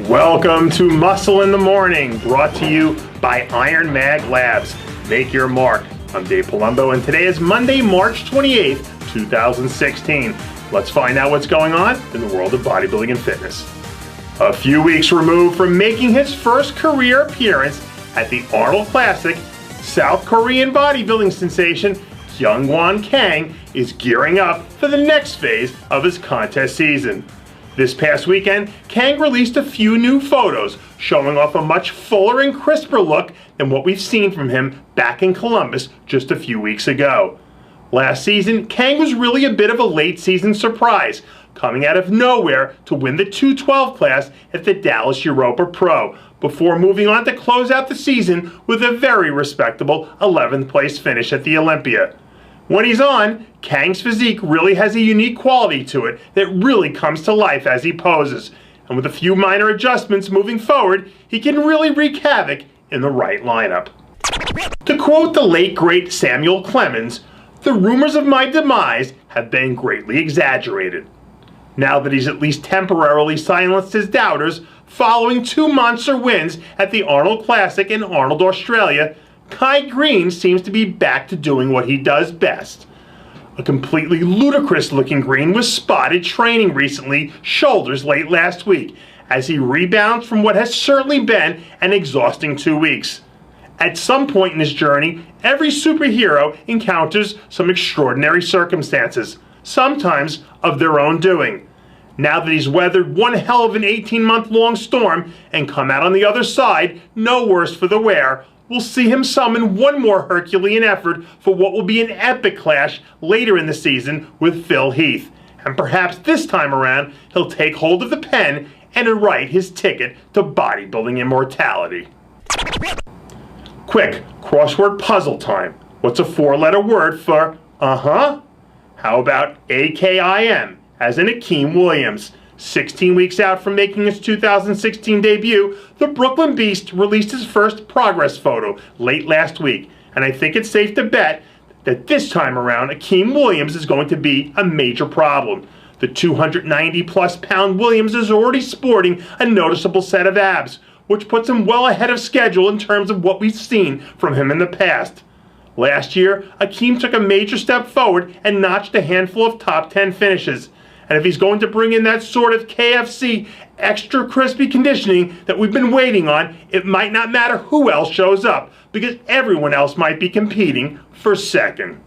Welcome to Muscle in the Morning, brought to you by IronMag Labs. Make your mark. I'm Dave Palumbo, and today is Monday, March 28th, 2016. Let's find out what's going on in the world of bodybuilding and fitness. A few weeks removed from making his first career appearance at the Arnold Classic, South Korean bodybuilding sensation Kang is gearing up for the next phase of his contest season. This past weekend, Kang released a few new photos showing off a much fuller and crisper look than what we've seen from him back in Columbus just a few weeks ago. Last season, Kang was really a bit of a late season surprise, coming out of nowhere to win the 212 class at the Dallas Europa Pro, before moving on to close out the season with a very respectable 11th place finish at the Olympia. When he's on, Kang's physique really has a unique quality to it that really comes to life as he poses. And with a few minor adjustments moving forward, he can really wreak havoc in the right lineup. To quote the late great Samuel Clemens, "The rumors of my demise have been greatly exaggerated." Now that he's at least temporarily silenced his doubters following two monster wins at the Arnold Classic in Arnold, Australia, Greene seems to be back to doing what he does best. A completely ludicrous looking Greene was spotted training recently, shoulders late last week, as he rebounds from what has certainly been an exhausting 2 weeks. At some point in his journey, every superhero encounters some extraordinary circumstances, sometimes of their own doing. Now that he's weathered one hell of an 18-month-long storm and come out on the other side, no worse for the wear, we'll see him summon one more Herculean effort for what will be an epic clash later in the season with Phil Heath. And perhaps this time around, he'll take hold of the pen and write his ticket to bodybuilding immortality. Quick, crossword puzzle time. What's a four-letter word for How about AKIM, as in Hakeem Williams? 16 weeks out from making his 2016 debut, the Brooklyn Beast released his first progress photo late last week, and I think it's safe to bet that this time around, Hakeem Williams is going to be a major problem. The 290-plus pound Williams is already sporting a noticeable set of abs, which puts him well ahead of schedule in terms of what we've seen from him in the past. Last year, Akim took a major step forward and notched a handful of top 10 finishes. And if he's going to bring in that sort of KFC extra crispy conditioning that we've been waiting on, it might not matter who else shows up, because everyone else might be competing for second.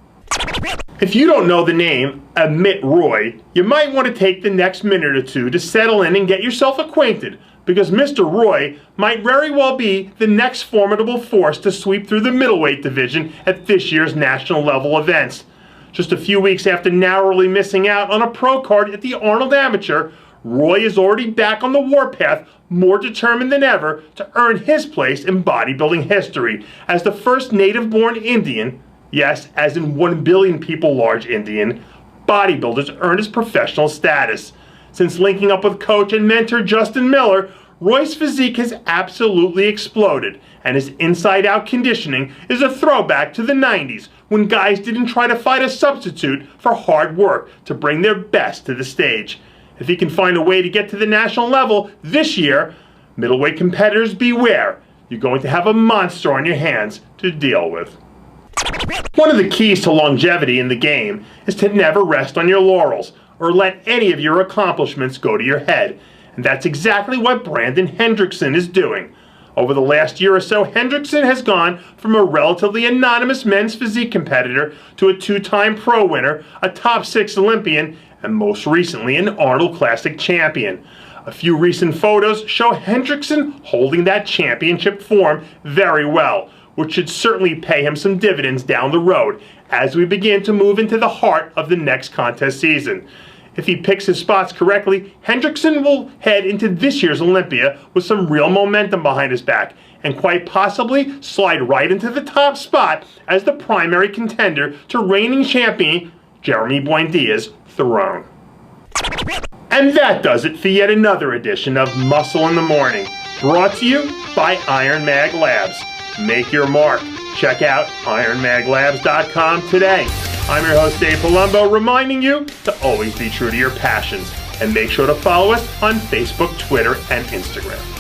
If you don't know the name Amit Roy, you might want to take the next minute or two to settle in and get yourself acquainted, because Mr. Roy might very well be the next formidable force to sweep through the middleweight division at this year's national level events. Just a few weeks after narrowly missing out on a pro card at the Arnold Amateur, Roy is already back on the warpath, more determined than ever to earn his place in bodybuilding history as the first native-born Indian, yes, as in 1 billion people large Indian, bodybuilder to earn his professional status. Since linking up with coach and mentor Justin Miller, Roy's physique has absolutely exploded, and his inside-out conditioning is a throwback to the 90s, when guys didn't try to find a substitute for hard work to bring their best to the stage. If he can find a way to get to the national level this year, middleweight competitors beware. You're going to have a monster on your hands to deal with. One of the keys to longevity in the game is to never rest on your laurels or let any of your accomplishments go to your head. And that's exactly what Brandon Hendrickson is doing. Over the last year or so, Hendrickson has gone from a relatively anonymous men's physique competitor to a two-time pro winner, a top 6 Olympian, and most recently an Arnold Classic champion. A few recent photos show Hendrickson holding that championship form very well, which should certainly pay him some dividends down the road as we begin to move into the heart of the next contest season. If he picks his spots correctly, Hendrickson will head into this year's Olympia with some real momentum behind his back, and quite possibly slide right into the top spot as the primary contender to reigning champion Jeremy Buendia's throne. And that does it for yet another edition of Muscle in the Morning, brought to you by IronMag Labs. Make your mark. Check out IronMagLabs.com today. I'm your host, Dave Palumbo, reminding you to always be true to your passions. And make sure to follow us on Facebook, Twitter, and Instagram.